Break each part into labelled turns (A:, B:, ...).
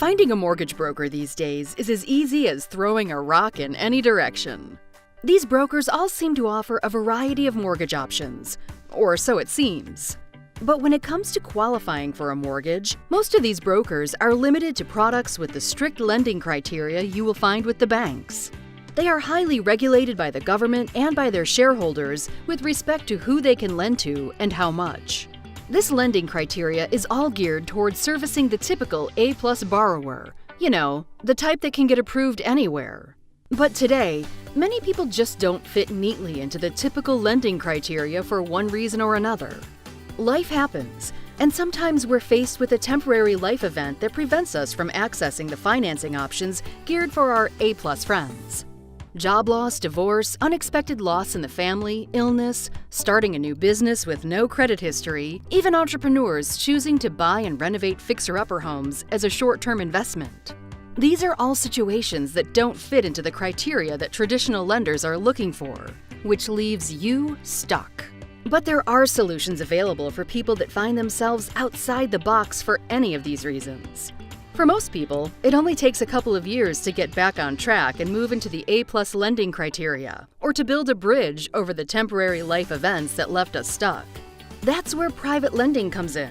A: Finding a mortgage broker these days is as easy as throwing a rock in any direction. These brokers all seem to offer a variety of mortgage options, or so it seems. But when it comes to qualifying for a mortgage, most of these brokers are limited to products with the strict lending criteria you will find with the banks. They are highly regulated by the government and by their shareholders with respect to who they can lend to and how much. This lending criteria is all geared towards servicing the typical A-plus borrower, the type that can get approved anywhere. But today, many people just don't fit neatly into the typical lending criteria for one reason or another. Life happens, and sometimes we're faced with a temporary life event that prevents us from accessing the financing options geared for our A-plus friends. Job loss, divorce, unexpected loss in the family, illness, starting a new business with no credit history, even entrepreneurs choosing to buy and renovate fixer-upper homes as a short-term investment. These are all situations that don't fit into the criteria that traditional lenders are looking for, which leaves you stuck. But there are solutions available for people that find themselves outside the box for any of these reasons. For most people, it only takes a couple of years to get back on track and move into the A-plus lending criteria, or to build a bridge over the temporary life events that left us stuck. That's where private lending comes in.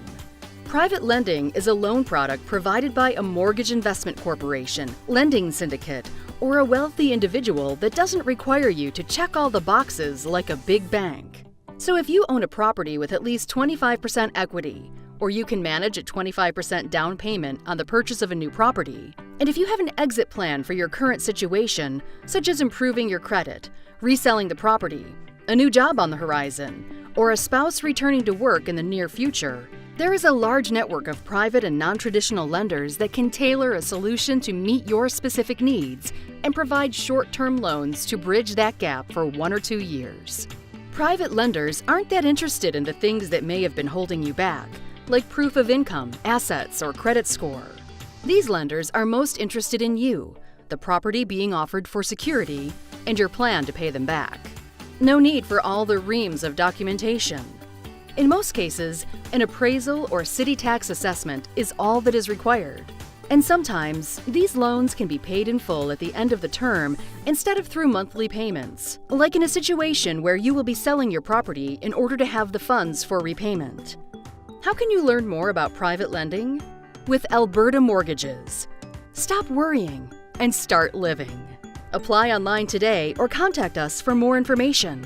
A: Private lending is a loan product provided by a mortgage investment corporation, lending syndicate, or a wealthy individual that doesn't require you to check all the boxes like a big bank. So if you own a property with at least 25% equity, or you can manage a 25% down payment on the purchase of a new property, and if you have an exit plan for your current situation, such as improving your credit, reselling the property, a new job on the horizon, or a spouse returning to work in the near future, there is a large network of private and non-traditional lenders that can tailor a solution to meet your specific needs and provide short-term loans to bridge that gap for 1 or 2 years. Private lenders aren't that interested in the things that may have been holding you back, like proof of income, assets, or credit score. These lenders are most interested in you, the property being offered for security, and your plan to pay them back. No need for all the reams of documentation. In most cases, an appraisal or city tax assessment is all that is required. And sometimes, these loans can be paid in full at the end of the term instead of through monthly payments, like in a situation where you will be selling your property in order to have the funds for repayment. How can you learn more about private lending? With Alberta Mortgages. Stop worrying and start living. Apply online today or contact us for more information.